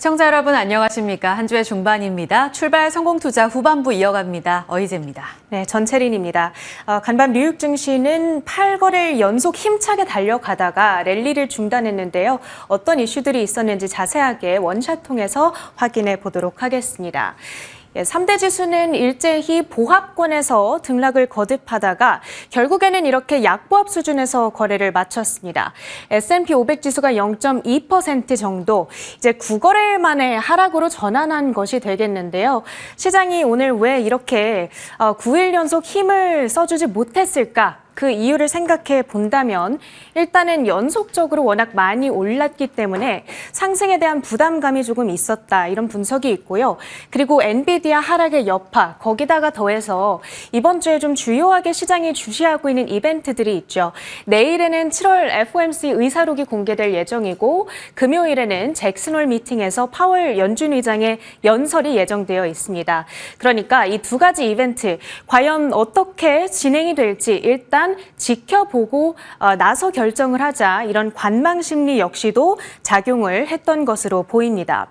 시청자 여러분 안녕하십니까. 한 주의 중반입니다. 출발 성공투자 후반부 이어갑니다. 어이제입니다. 네, 전채린입니다. 간밤 뉴욕 증시는 8거래일 연속 힘차게 달려가다가 랠리를 중단했는데요. 어떤 이슈들이 있었는지 자세하게 원샷 통해서 확인해 보도록 하겠습니다. 3대 지수는 일제히 보합권에서 등락을 거듭하다가 결국에는 이렇게 약보합 수준에서 거래를 마쳤습니다. S&P 500 지수가 0.2% 정도, 이제 9거래일 만에 하락으로 전환한 것이 되겠는데요. 시장이 오늘 왜 이렇게 9일 연속 힘을 써주지 못했을까? 그 이유를 생각해 본다면 일단은 연속적으로 워낙 많이 올랐기 때문에 상승에 대한 부담감이 조금 있었다, 이런 분석이 있고요. 그리고 엔비디아 하락의 여파, 거기다가 더해서 이번 주에 좀 주요하게 시장이 주시하고 있는 이벤트들이 있죠. 내일에는 7월 FOMC 의사록이 공개될 예정이고 금요일에는 잭슨홀 미팅에서 파월 연준 의장의 연설이 예정되어 있습니다. 그러니까 이 두 가지 이벤트 과연 어떻게 진행이 될지 일단 지켜보고 나서 결정을 하자, 이런 관망 심리 역시도 작용을 했던 것으로 보입니다.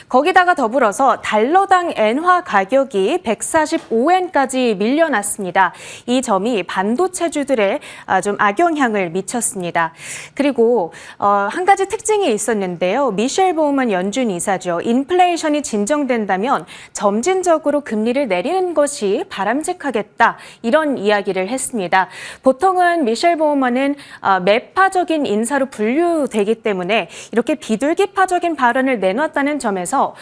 거기다가 더불어서 달러당 엔화 가격이 145엔까지 밀려났습니다. 이 점이 반도체주들에 좀 악영향을 미쳤습니다. 그리고 한 가지 특징이 있었는데요. 미셸 보우먼 연준 이사죠. 인플레이션이 진정된다면 점진적으로 금리를 내리는 것이 바람직하겠다, 이런 이야기를 했습니다. 보통은 미셸 보우먼은 매파적인 인사로 분류되기 때문에 이렇게 비둘기파적인 발언을 내놨다는 점에서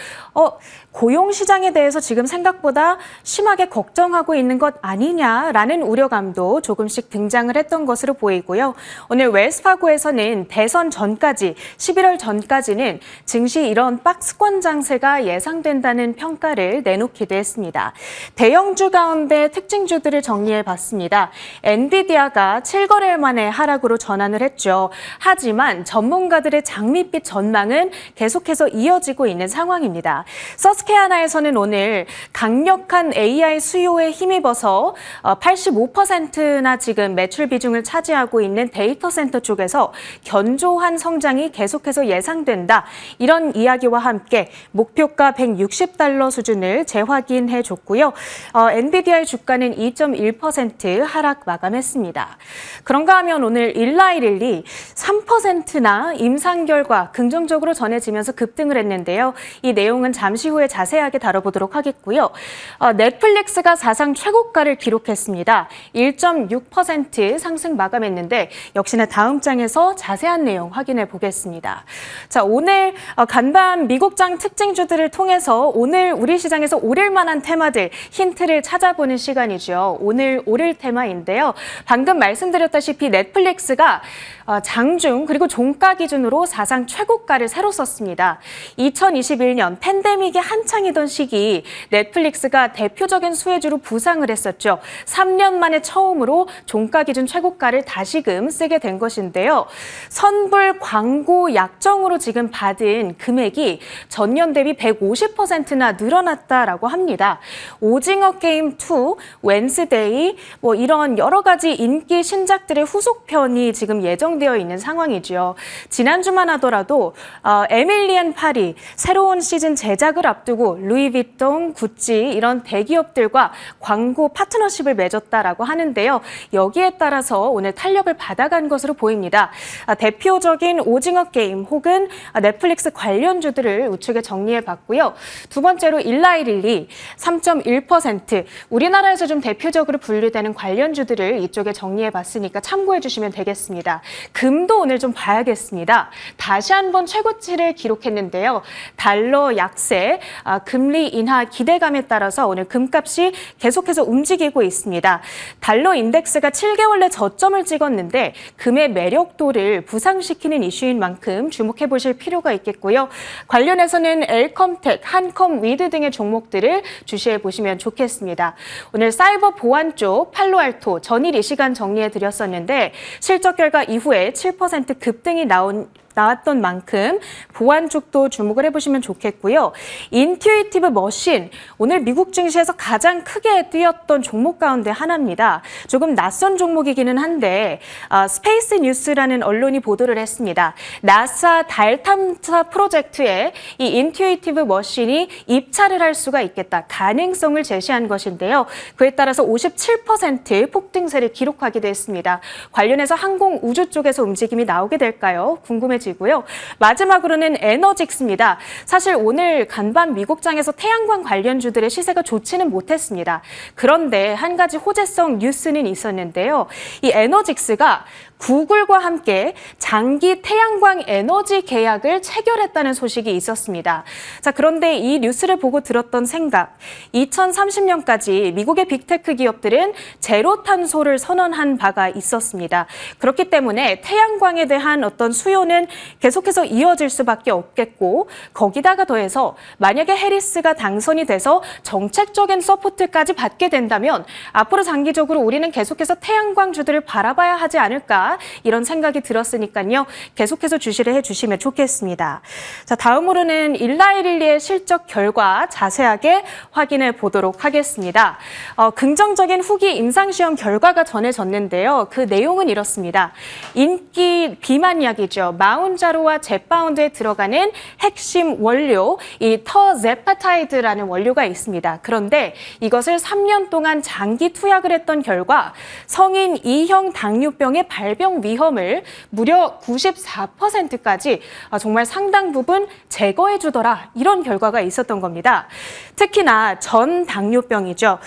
고용 시장에 대해서 지금 생각보다 심하게 걱정하고 있는 것 아니냐라는 우려감도 조금씩 등장을 했던 것으로 보이고요. 오늘 웰스파고에서는 대선 전까지, 11월 전까지는 증시 이런 박스권 장세가 예상된다는 평가를 내놓기도 했습니다. 대형주 가운데 특징주들을 정리해 봤습니다. 엔비디아가 7거래일 만에 하락으로 전환을 했죠. 하지만 전문가들의 장밋빛 전망은 계속해서 이어지고 있는 상황입니다. 서스케하나에서는 오늘 강력한 AI 수요에 힘입어서 85%나 지금 매출 비중을 차지하고 있는 데이터 센터 쪽에서 견조한 성장이 계속해서 예상된다, 이런 이야기와 함께 목표가 $160 수준을 재확인해 줬고요. 엔비디아의 주가는 2.1% 하락 마감했습니다. 그런가 하면 오늘 일라이릴리 3%나 임상 결과 긍정적으로 전해지면서 급등을 했는데요. 이 내용은 잠시 후에 자세하게 다뤄보도록 하겠고요. 넷플릭스가 사상 최고가를 기록했습니다. 1.6% 상승 마감했는데 역시나 다음 장에서 자세한 내용 확인해 보겠습니다. 자, 오늘 간밤 미국장 특징주들을 통해서 오늘 우리 시장에서 오를 만한 테마들, 힌트를 찾아보는 시간이죠. 오늘 오를 테마인데요. 방금 말씀드렸다시피 넷플릭스가 장중 그리고 종가 기준으로 사상 최고가를 새로 썼습니다. 2021년 팬데믹이 한창이던 시기 넷플릭스가 대표적인 수혜주로 부상을 했었죠. 3년 만에 처음으로 종가 기준 최고가를 다시금 쓰게 된 것인데요. 선불 광고 약정으로 지금 받은 금액이 전년 대비 150%나 늘어났다라고 합니다. 오징어 게임 2, 웬스데이, 이런 여러 가지 인기 신작들의 후속편이 지금 예정되어 있는 상황이죠. 지난주만 하더라도 에밀리 앤 파리 새로운 시즌 제작을 앞두고 루이비통, 구찌 이런 대기업들과 광고 파트너십을 맺었다라고 하는데요. 여기에 따라서 오늘 탄력을 받아간 것으로 보입니다. 대표적인 오징어 게임 혹은 넷플릭스 관련주들을 우측에 정리해봤고요. 두 번째로 일라이릴리 3.1%, 우리나라에서 좀 대표적으로 분류되는 관련주들을 이쪽에 정리해봤으니까 참고해주시면 되겠습니다. 금도 오늘 좀 봐야겠습니다. 다시 한번 최고치를 기록했는데요. 달러 약세, 금리 인하 기대감에 따라서 오늘 금값이 계속해서 움직이고 있습니다. 달러 인덱스가 7개월 내 저점을 찍었는데 금의 매력도를 부상시키는 이슈인 만큼 주목해 보실 필요가 있겠고요. 관련해서는 엘컴텍, 한컴위드 등의 종목들을 주시해 보시면 좋겠습니다. 오늘 사이버 보안 쪽 팔로알토 전일 이 시간 정리해 드렸었는데 실적 결과 이후에 7% 급등이 나온 나왔던 만큼 보안 쪽도 주목을 해보시면 좋겠고요. 인튜이티브 머신, 오늘 미국 증시에서 가장 크게 뛰었던 종목 가운데 하나입니다. 조금 낯선 종목이기는 한데 스페이스 뉴스라는 언론이 보도를 했습니다. 나사 달 탐사 프로젝트에 이 인튜이티브 머신이 입찰을 할 수가 있겠다. 가능성을 제시한 것인데요. 그에 따라서 57% 폭등세를 기록하기도 했습니다. 관련해서 항공 우주 쪽에서 움직임이 나오게 될까요? 궁금해지고요. 마지막으로는 에너직스입니다. 사실 오늘 간밤 미국장에서 태양광 관련주들의 시세가 좋지는 못했습니다. 그런데 한 가지 호재성 뉴스는 있었는데요. 이 에너직스가 구글과 함께 장기 태양광 에너지 계약을 체결했다는 소식이 있었습니다. 자, 그런데 이 뉴스를 보고 들었던 생각, 2030년까지 미국의 빅테크 기업들은 제로 탄소를 선언한 바가 있었습니다. 그렇기 때문에 태양광에 대한 어떤 수요는 계속해서 이어질 수밖에 없겠고, 거기다가 더해서 만약에 해리스가 당선이 돼서 정책적인 서포트까지 받게 된다면 앞으로 장기적으로 우리는 계속해서 태양광주들을 바라봐야 하지 않을까, 이런 생각이 들었으니까요. 계속해서 주시를 해주시면 좋겠습니다. 자, 다음으로는 일라이릴리의 실적 결과 자세하게 확인해 보도록 하겠습니다. 긍정적인 후기 임상시험 결과가 전해졌는데요. 그 내용은 이렇습니다. 인기 비만약이죠. 마운자로와 젯바운드에 들어가는 핵심 원료, 이 터제파타이드라는 원료가 있습니다. 그런데 이것을 3년 동안 장기 투약을 했던 결과 성인 2형 당뇨병의 발병 위험을 무려 94%까지 정말 상당 부분 제거해 주더라, 이런 결과가 있었던 겁니다. 특히나 전 당뇨병이죠.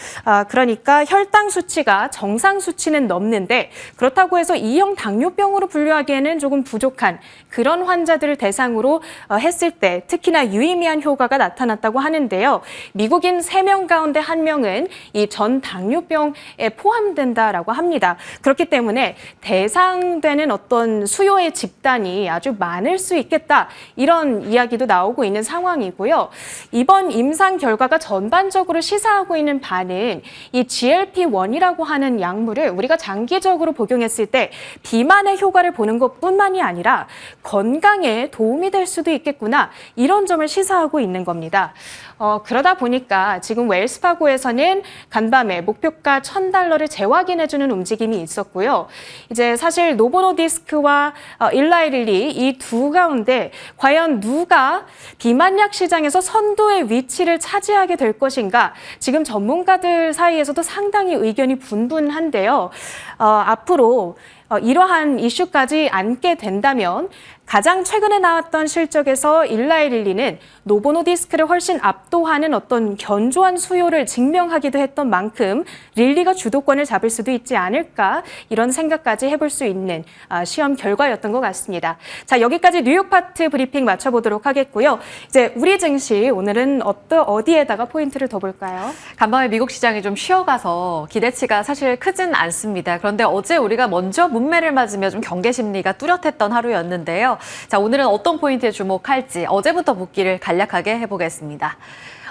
그러니까 혈당 수치가 정상 수치는 넘는데 그렇다고 해서 2형 당뇨병으로 분류하기에는 조금 부족한 그런 환자들을 대상으로 했을 때 특히나 유의미한 효과가 나타났다고 하는데요. 미국인 3명 가운데 1명은 이 전 당뇨병에 포함된다라고 합니다. 그렇기 때문에 대상되는 어떤 수요의 집단이 아주 많을 수 있겠다, 이런 이야기도 나오고 있는 상황이고요. 이번 임상 결과가 전반적으로 시사하고 있는 바는 이 GLP-1이라고 하는 약물을 우리가 장기적으로 복용했을 때 비만의 효과를 보는 것뿐만이 아니라 건강에 도움이 될 수도 있겠구나, 이런 점을 시사하고 있는 겁니다. 그러다 보니까 지금 웰스파고에서는 간밤에 목표가 $1,000를 재확인해주는 움직임이 있었고요. 이제 사실 노보노디스크와 일라이릴리 이 두 가운데 과연 누가 비만약 시장에서 선두의 위치를 차지하게 될 것인가, 지금 전문가들 사이에서도 상당히 의견이 분분한데요. 앞으로 이러한 이슈까지 안게 된다면 가장 최근에 나왔던 실적에서 일라이릴리는 노보노디스크를 훨씬 압도하는 어떤 견조한 수요를 증명하기도 했던 만큼 릴리가 주도권을 잡을 수도 있지 않을까, 이런 생각까지 해볼 수 있는 시험 결과였던 것 같습니다. 자, 여기까지 뉴욕 파트 브리핑 마쳐보도록 하겠고요. 이제 우리 증시 오늘은 어디에다가 포인트를 더 볼까요? 간밤에 미국 시장이 좀 쉬어가서 기대치가 사실 크진 않습니다. 그런데 어제 우리가 먼저 문매를 맞으며 좀 경계 심리가 뚜렷했던 하루였는데요. 자, 오늘은 어떤 포인트에 주목할지 어제부터 복기를 간략하게 해보겠습니다.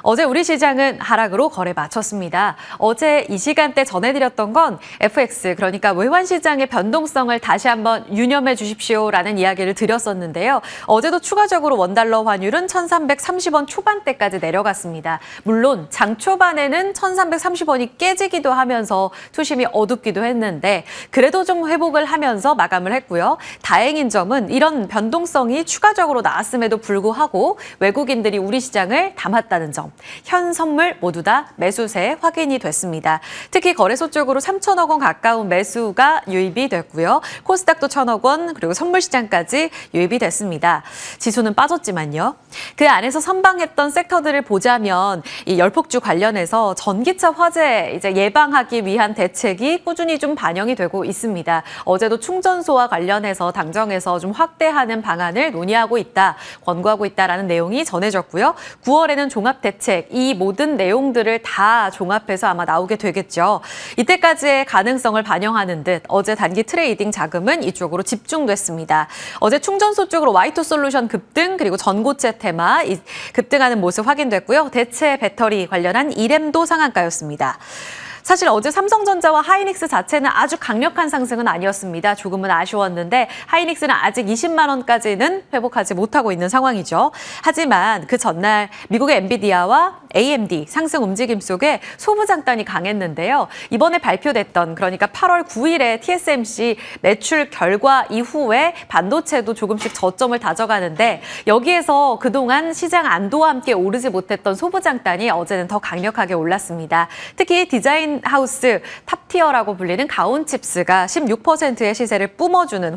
어제 우리 시장은 하락으로 거래 마쳤습니다. 어제 이 시간대 전해드렸던 건 FX, 그러니까 외환시장의 변동성을 다시 한번 유념해 주십시오라는 이야기를 드렸었는데요. 어제도 추가적으로 원달러 환율은 1,330원 초반대까지 내려갔습니다. 물론 장 초반에는 1,330원이 깨지기도 하면서 투심이 어둡기도 했는데 그래도 좀 회복을 하면서 마감을 했고요. 다행인 점은 이런 변동성이 추가적으로 나왔음에도 불구하고 외국인들이 우리 시장을 담았다는 점. 현 선물 모두 다 매수세 확인이 됐습니다. 특히 거래소 쪽으로 3천억 원 가까운 매수가 유입이 됐고요. 코스닥도 1,000억 원, 그리고 선물 시장까지 유입이 됐습니다. 지수는 빠졌지만요. 그 안에서 선방했던 섹터들을 보자면 이 열폭주 관련해서 전기차 화재 이제 예방하기 위한 대책이 꾸준히 좀 반영이 되고 있습니다. 어제도 충전소와 관련해서 당정에서 좀 확대하는 방안을 논의하고 있다, 권고하고 있다라는 내용이 전해졌고요. 9월에는 종합 대책, 이 모든 내용들을 다 종합해서 아마 나오게 되겠죠. 이때까지의 가능성을 반영하는 듯 어제 단기 트레이딩 자금은 이쪽으로 집중됐습니다. 어제 충전소 쪽으로 Y2 솔루션 급등, 그리고 전고체 테마 급등하는 모습 확인됐고요. 대체 배터리 관련한 이램도 상한가였습니다. 사실 어제 삼성전자와 하이닉스 자체는 아주 강력한 상승은 아니었습니다. 조금은 아쉬웠는데 하이닉스는 아직 20만 원까지는 회복하지 못하고 있는 상황이죠. 하지만 그 전날 미국의 엔비디아와 AMD 상승 움직임 속에 소부장단이 강했는데요. 이번에 발표됐던 그러니까 8월 9일에 TSMC 매출 결과 이후에 반도체도 조금씩 저점을 다져가는데 여기에서 그동안 시장 안도와 함께 오르지 못했던 소부장단이 어제는 더 강력하게 올랐습니다. 특히 디자인 하우스 탑티어라고 불리는 가온칩스가 16%의 시세를 뿜어주는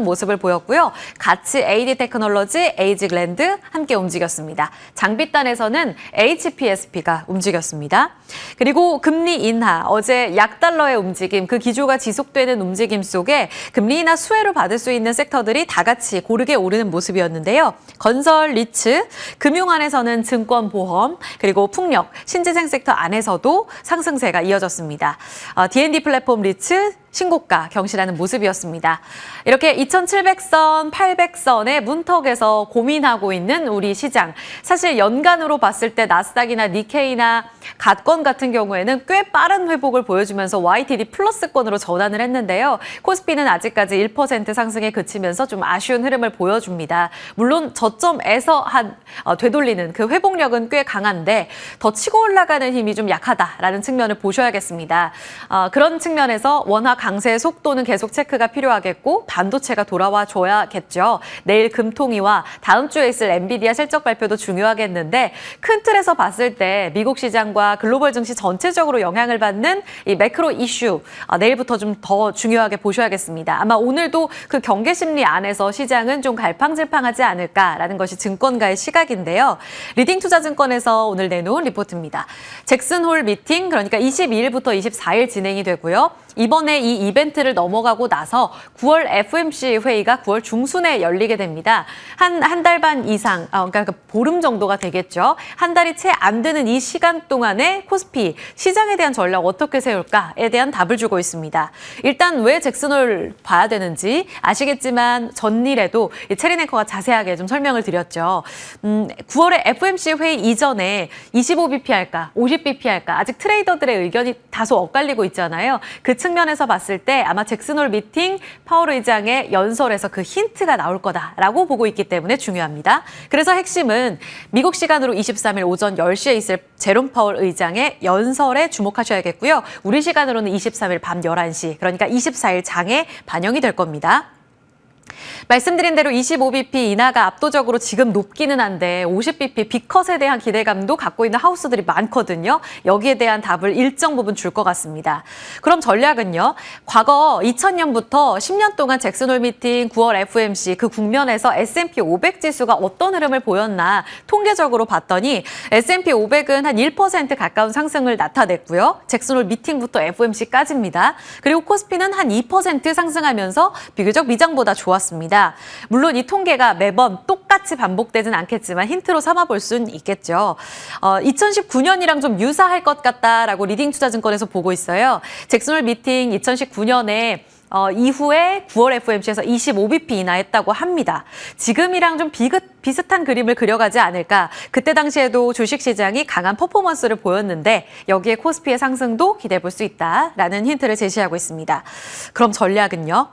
모습을 보였고요. 같이 AD 테크놀로지, 에이직랜드 함께 움직였습니다. 장비단에서는 HPSP가 움직였습니다. 그리고 금리 인하, 어제 약달러의 움직임, 그 기조가 지속되는 움직임 속에 금리 인하 수혜를 받을 수 있는 섹터들이 다 같이 고르게 오르는 모습이었는데요. 건설, 리츠, 금융 안에서는 증권, 보험, 그리고 풍력, 신재생 섹터 안에서도 상승세가 이어졌습니다. D&D 플랫폼 리츠, 신고가 경신하는 모습이었습니다. 이렇게 2,700선, 800선의 문턱에서 고민하고 있는 우리 시장. 사실 연간으로 봤을 때 나스닥이나 니케이나 갓건 같은 경우에는 꽤 빠른 회복을 보여주면서 YTD 플러스권으로 전환을 했는데요. 코스피는 아직까지 1% 상승에 그치면서 좀 아쉬운 흐름을 보여줍니다. 물론 저점에서 되돌리는 그 회복력은 꽤 강한데 더 치고 올라가는 힘이 좀 약하다라는 측면을 보셔야겠습니다. 그런 측면에서 원화 강세의 속도는 계속 체크가 필요하겠고 반도체가 돌아와 줘야겠죠. 내일 금통위와 다음 주에 있을 엔비디아 실적 발표도 중요하겠는데 큰 틀에서 봤을 때 미국 시장과 글로벌 증시 전체적으로 영향을 받는 이 매크로 이슈 내일부터 좀 더 중요하게 보셔야겠습니다. 아마 오늘도 그 경계 심리 안에서 시장은 좀 갈팡질팡하지 않을까라는 것이 증권가의 시각인데요. 리딩투자증권에서 오늘 내놓은 리포트입니다. 잭슨홀 미팅 그러니까 22일부터 24일 진행이 되고요. 이번에 이 이벤트를 넘어가고 나서 9월 FOMC 회의가 9월 중순에 열리게 됩니다. 한 달 반 이상, 그러니까 보름 정도가 되겠죠. 한 달이 채 안 되는 이 시간 동안에 코스피 시장에 대한 전략 어떻게 세울까에 대한 답을 주고 있습니다. 일단 왜 잭슨홀 봐야 되는지 아시겠지만 전일에도 체린 앵커가 자세하게 좀 설명을 드렸죠. 9월에 FOMC 회의 이전에 25bp 할까, 50bp 할까 아직 트레이더들의 의견이 다소 엇갈리고 있잖아요. 그 측면에서 봤을 때 아마 잭슨홀 미팅 파월 의장의 연설에서 그 힌트가 나올 거다라고 보고 있기 때문에 중요합니다. 그래서 핵심은 미국 시간으로 23일 오전 10시에 있을 제롬 파월 의장의 연설에 주목하셔야겠고요. 우리 시간으로는 23일 밤 11시, 그러니까 24일 장에 반영이 될 겁니다. 말씀드린 대로 25bp 인하가 압도적으로 지금 높기는 한데 50bp 빅컷에 대한 기대감도 갖고 있는 하우스들이 많거든요. 여기에 대한 답을 일정 부분 줄 것 같습니다. 그럼 전략은요. 과거 2000년부터 10년 동안 잭슨홀 미팅, 9월 FOMC 그 국면에서 S&P 500 지수가 어떤 흐름을 보였나 통계적으로 봤더니 S&P 500은 한 1% 가까운 상승을 나타냈고요. 잭슨홀 미팅부터 FOMC까지입니다. 그리고 코스피는 한 2% 상승하면서 비교적 미장보다 좋았습니다. 물론 이 통계가 매번 똑같이 반복되진 않겠지만 힌트로 삼아볼 수는 있겠죠. 2019년이랑 좀 유사할 것 같다라고 리딩투자증권에서 보고 있어요. 잭슨홀 미팅 2019년에 이후에 9월 FOMC에서 25bp 인하했다고 합니다. 지금이랑 좀 비슷한 그림을 그려가지 않을까. 그때 당시에도 주식시장이 강한 퍼포먼스를 보였는데 여기에 코스피의 상승도 기대해 볼 수 있다라는 힌트를 제시하고 있습니다. 그럼 전략은요?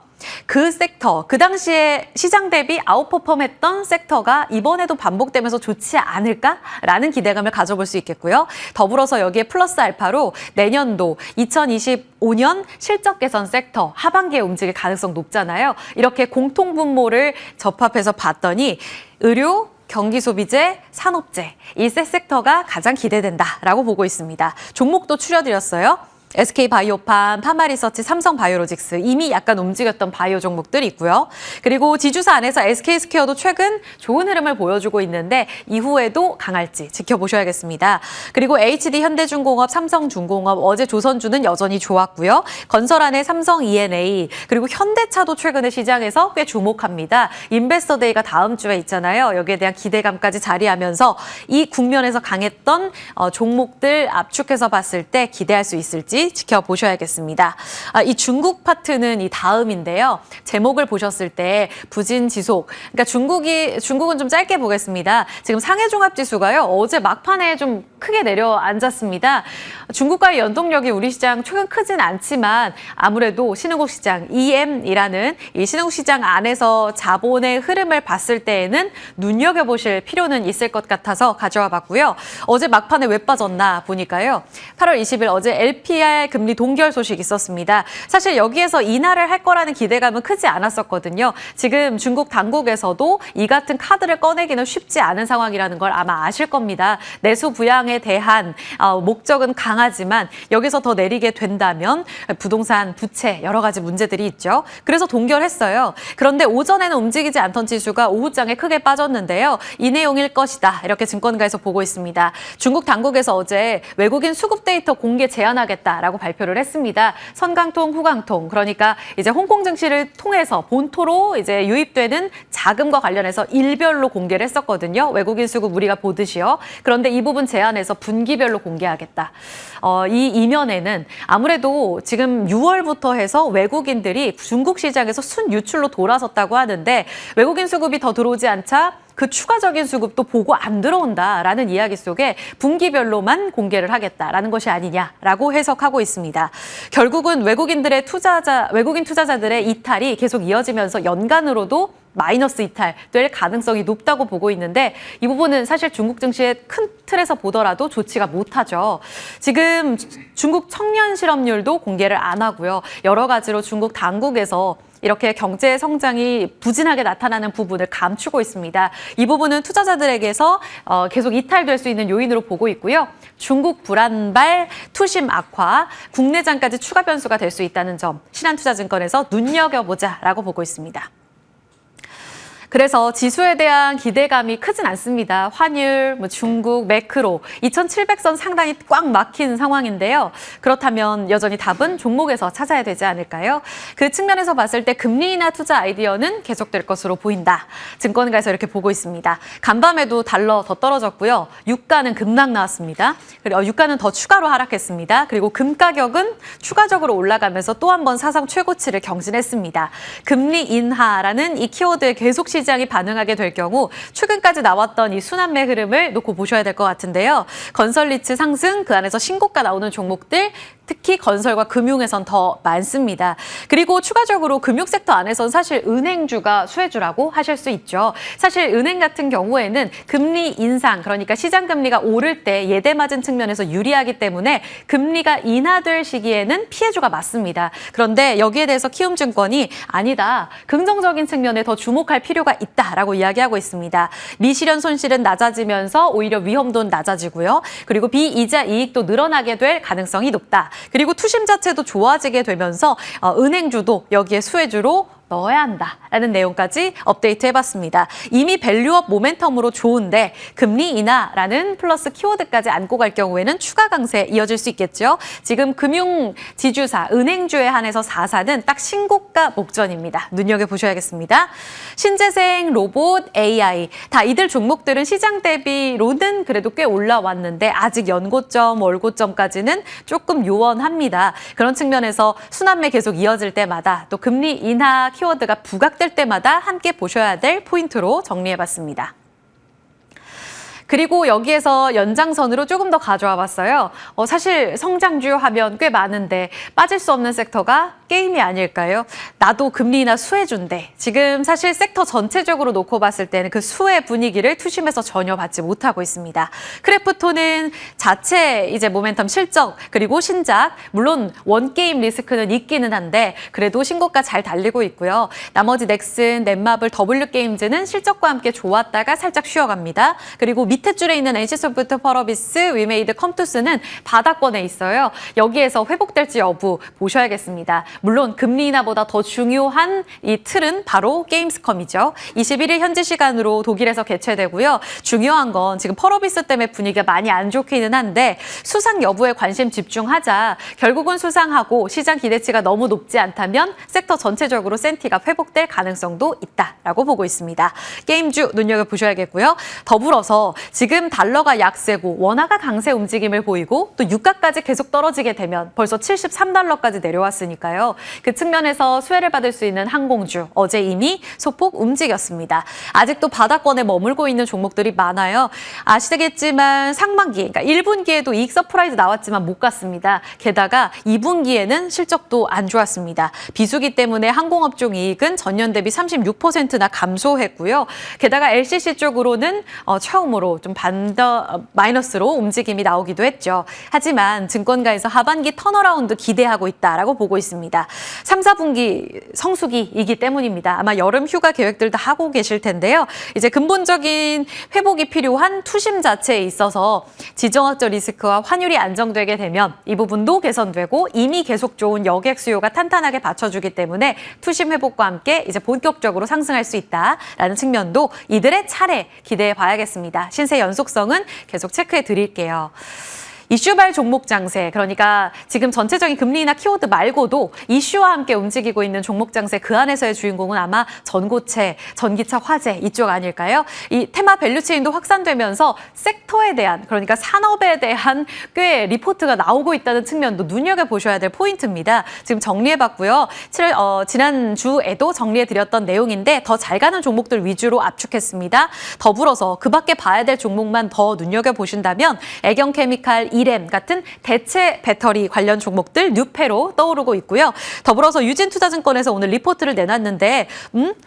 그 섹터, 그 당시에 시장 대비 아웃퍼폼했던 섹터가 이번에도 반복되면서 좋지 않을까라는 기대감을 가져볼 수 있겠고요. 더불어서 여기에 플러스 알파로 내년도 2025년 실적 개선 섹터 하반기에 움직일 가능성 높잖아요. 이렇게 공통분모를 접합해서 봤더니 의료, 경기소비재, 산업재 이 세 섹터가 가장 기대된다라고 보고 있습니다. 종목도 추려드렸어요. SK바이오팜, 파마리서치, 삼성바이오로직스 이미 약간 움직였던 바이오 종목들이 있고요. 그리고 지주사 안에서 SK스퀘어도 최근 좋은 흐름을 보여주고 있는데 이후에도 강할지 지켜보셔야겠습니다. 그리고 HD 현대중공업, 삼성중공업, 어제 조선주는 여전히 좋았고요. 건설 안에 삼성 E&A 그리고 현대차도 최근에 시장에서 꽤 주목합니다. 인베스터데이가 다음 주에 있잖아요. 여기에 대한 기대감까지 자리하면서 이 국면에서 강했던 종목들 압축해서 봤을 때 기대할 수 있을지 될지 지켜보셔야겠습니다. 이 중국 파트는 이 다음인데요. 제목을 보셨을 때 부진 지속. 그러니까 중국은 좀 짧게 보겠습니다. 지금 상해 종합 지수가요. 어제 막판에 좀 크게 내려앉았습니다. 중국과의 연동력이 우리 시장 최근 크진 않지만 아무래도 신흥국 시장 EM이라는 이 신흥국 시장 안에서 자본의 흐름을 봤을 때에는 눈여겨보실 필요는 있을 것 같아서 가져와 봤고요. 어제 막판에 왜 빠졌나 보니까요. 8월 20일 어제 LPR 금리 동결 소식이 있었습니다. 사실 여기에서 인하를 할 거라는 기대감은 크지 않았었거든요. 지금 중국 당국에서도 이 같은 카드를 꺼내기는 쉽지 않은 상황이라는 걸 아마 아실 겁니다. 내수 부양에 대한 목적은 강하지만 여기서 더 내리게 된다면 부동산, 부채 여러 가지 문제들이 있죠. 그래서 동결했어요. 그런데 오전에는 움직이지 않던 지수가 오후장에 크게 빠졌는데요. 이 내용일 것이다. 이렇게 증권가에서 보고 있습니다. 중국 당국에서 어제 외국인 수급 데이터 공개 제한하겠다라고 발표를 했습니다. 선강통, 후강통. 그러니까 이제 홍콩 증시를 통해서 본토로 이제 유입되는 자금과 관련해서 일별로 공개를 했었거든요. 외국인 수급 우리가 보듯이요. 그런데 이 부분 제한해서 분기별로 공개하겠다. 이 이면에는 아무래도 지금 6월부터 해서 외국인들이 중국 시장에서 순유출로 돌아섰다고 하는데 외국인 수급이 더 들어오지 않자 그 추가적인 수급도 보고 안 들어온다라는 이야기 속에 분기별로만 공개를 하겠다라는 것이 아니냐라고 해석하고 있습니다. 결국은 외국인 투자자들의 이탈이 계속 이어지면서 연간으로도 마이너스 이탈 될 가능성이 높다고 보고 있는데 이 부분은 사실 중국 증시의 큰 틀에서 보더라도 좋지가 못하죠. 지금 중국 청년 실업률도 공개를 안 하고요. 여러 가지로 중국 당국에서 이렇게 경제 성장이 부진하게 나타나는 부분을 감추고 있습니다. 이 부분은 투자자들에게서 계속 이탈될 수 있는 요인으로 보고 있고요. 중국 불안발, 투심 악화, 국내장까지 추가 변수가 될 수 있다는 점 신한투자증권에서 눈여겨보자라고 보고 있습니다. 그래서 지수에 대한 기대감이 크진 않습니다. 환율, 중국, 매크로, 2,700선 상당히 꽉 막힌 상황인데요. 그렇다면 여전히 답은 종목에서 찾아야 되지 않을까요? 그 측면에서 봤을 때 금리 인하 투자 아이디어는 계속될 것으로 보인다. 증권가에서 이렇게 보고 있습니다. 간밤에도 달러 더 떨어졌고요. 유가는 급락 나왔습니다. 그리고 유가는 더 추가로 하락했습니다. 그리고 금 가격은 추가적으로 올라가면서 또 한 번 사상 최고치를 경신했습니다. 금리 인하라는 이 키워드에 계속 시장이 반응하게 될 경우 최근까지 나왔던 이 순환매 흐름을 놓고 보셔야 될 것 같은데요. 건설리츠 상승, 그 안에서 신고가 나오는 종목들 특히 건설과 금융에선 더 많습니다. 그리고 추가적으로 금융 섹터 안에선 사실 은행주가 수혜주라고 하실 수 있죠. 사실 은행 같은 경우에는 금리 인상, 그러니까 시장 금리가 오를 때 예대 맞은 측면에서 유리하기 때문에 금리가 인하될 시기에는 피해주가 맞습니다. 그런데 여기에 대해서 키움증권이 아니다. 긍정적인 측면에 더 주목할 필요가 있다라고 이야기하고 있습니다. 미실현 손실은 낮아지면서 오히려 위험도는 낮아지고요. 그리고 비이자 이익도 늘어나게 될 가능성이 높다. 그리고 투심 자체도 좋아지게 되면서 은행주도 여기에 수혜주로 넣어야 한다라는 내용까지 업데이트 해봤습니다. 이미 밸류업 모멘텀으로 좋은데 금리 인하라는 플러스 키워드까지 안고 갈 경우에는 추가 강세 이어질 수 있겠죠. 지금 금융 지주사, 은행주에 한해서 4사는 딱 신고가 목전입니다. 눈여겨보셔야겠습니다. 신재생, 로봇, AI 다 이들 종목들은 시장 대비로는 그래도 꽤 올라왔는데 아직 연고점, 월고점까지는 조금 요원합니다. 그런 측면에서 순환매 계속 이어질 때마다 또 금리 인하 키워드가 부각될 때마다 함께 보셔야 될 포인트로 정리해봤습니다. 그리고 여기에서 연장선으로 조금 더 가져와 봤어요. 사실 성장주 하면 꽤 많은데 빠질 수 없는 섹터가 게임이 아닐까요? 나도 금리 인하 수혜주인데 지금 사실 섹터 전체적으로 놓고 봤을 때는 그 수혜 분위기를 투심에서 전혀 받지 못하고 있습니다. 크래프톤은 자체 이제 모멘텀 실적 그리고 신작 물론 원게임 리스크는 있기는 한데 그래도 신고가 잘 달리고 있고요. 나머지 넥슨, 넷마블, W게임즈는 실적과 함께 좋았다가 살짝 쉬어갑니다. 그리고 밑에 줄에 있는 NC소프트, 펄어비스, 위메이드, 컴투스는 바닥권에 있어요. 여기에서 회복될지 여부 보셔야겠습니다. 물론 금리 인하보다 더 중요한 이 틀은 바로 게임스컴이죠. 21일 현지 시간으로 독일에서 개최되고요. 중요한 건 지금 펄어비스 때문에 분위기가 많이 안 좋기는 한데 수상 여부에 관심 집중하자. 결국은 수상하고 시장 기대치가 너무 높지 않다면 섹터 전체적으로 센티가 회복될 가능성도 있다라고 보고 있습니다. 게임주 눈여겨보셔야겠고요. 더불어서 지금 달러가 약세고 원화가 강세 움직임을 보이고 또 유가까지 계속 떨어지게 되면 벌써 73달러까지 내려왔으니까요. 그 측면에서 수혜를 받을 수 있는 항공주 어제 이미 소폭 움직였습니다. 아직도 바닥권에 머물고 있는 종목들이 많아요. 아시겠지만 상반기, 그러니까 1분기에도 이익 서프라이즈 나왔지만 못 갔습니다. 게다가 2분기에는 실적도 안 좋았습니다. 비수기 때문에 항공업종 이익은 전년 대비 36%나 감소했고요. 게다가 LCC 쪽으로는 처음으로 좀 마이너스로 움직임이 나오기도 했죠. 하지만 증권가에서 하반기 턴어라운드 기대하고 있다라고 보고 있습니다. 3, 4분기 성수기이기 때문입니다. 아마 여름 휴가 계획들 다 하고 계실 텐데요. 이제 근본적인 회복이 필요한 투심 자체에 있어서 지정학적 리스크와 환율이 안정되게 되면 이 부분도 개선되고 이미 계속 좋은 여객 수요가 탄탄하게 받쳐주기 때문에 투심 회복과 함께 이제 본격적으로 상승할 수 있다라는 측면도 이들의 차례 기대해 봐야겠습니다. 신세 연속성은 계속 체크해 드릴게요. 이슈발 종목 장세, 그러니까 지금 전체적인 금리나 키워드 말고도 이슈와 함께 움직이고 있는 종목 장세 그 안에서의 주인공은 아마 전고체, 전기차, 화재 이쪽 아닐까요? 이 테마 밸류체인도 확산되면서 섹터에 대한, 그러니까 산업에 대한 꽤 리포트가 나오고 있다는 측면도 눈여겨보셔야 될 포인트입니다. 지금 정리해봤고요. 지난주에도 정리해드렸던 내용인데 더 잘 가는 종목들 위주로 압축했습니다. 더불어서 그 밖에 봐야 될 종목만 더 눈여겨보신다면 애경케미칼, 이램 같은 대체 배터리 관련 종목들 뉴페로 떠오르고 있고요. 더불어서 유진투자증권에서 오늘 리포트를 내놨는데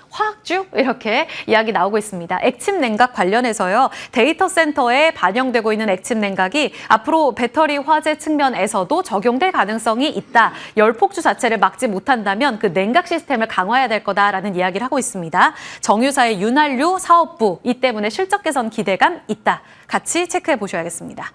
화학주 이렇게 이야기 나오고 있습니다. 액침 냉각 관련해서요. 데이터 센터에 반영되고 있는 액침 냉각이 앞으로 배터리 화재 측면에서도 적용될 가능성이 있다. 열폭주 자체를 막지 못한다면 그 냉각 시스템을 강화해야 될 거다라는 이야기를 하고 있습니다. 정유사의 윤활유 사업부 이 때문에 실적 개선 기대감 있다. 같이 체크해 보셔야겠습니다.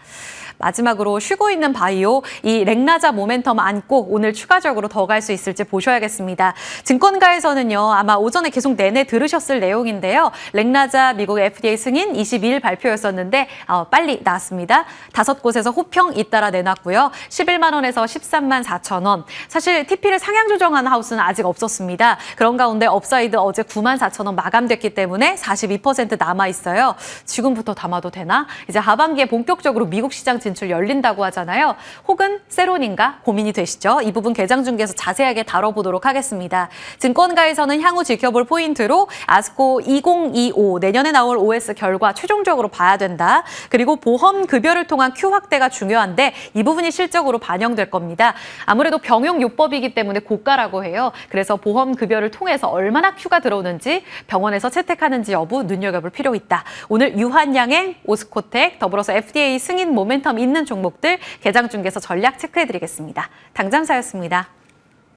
마지막으로 쉬고 있는 바이오, 이 렉나자 모멘텀 안고 오늘 추가적으로 더 갈 수 있을지 보셔야겠습니다. 증권가에서는요, 아마 오전에 계속 내내 들으셨을 내용인데요. 렉나자 미국 FDA 승인 22일 발표였었는데 빨리 나왔습니다. 5곳에서 호평 잇따라 내놨고요. 11만 원에서 13만 4천 원. 사실 TP를 상향 조정한 하우스는 아직 없었습니다. 그런 가운데 업사이드 어제 9만 4천 원 마감됐기 때문에 42% 남아있어요. 지금부터 담아도 되나? 이제 하반기에 본격적으로 미국 시장 진출 열린다고 하잖아요. 혹은 세론인가 고민이 되시죠? 이 부분 개장 중계에서 자세하게 다뤄보도록 하겠습니다. 증권가에서는 향후 지켜볼 포인트로 아스코 2025 내년에 나올 OS 결과 최종적으로 봐야 된다. 그리고 보험 급여를 통한 Q 확대가 중요한데 이 부분이 실적으로 반영될 겁니다. 아무래도 병용요법이기 때문에 고가라고 해요. 그래서 보험 급여를 통해서 얼마나 Q가 들어오는지 병원에서 채택하는지 여부 눈여겨볼 필요 있다. 오늘 유한양행, 오스코텍, 더불어서 FDA 승인 모멘텀 있는 종목들 개장 중개서 전략 체크해드리겠습니다. 당장사였습니다.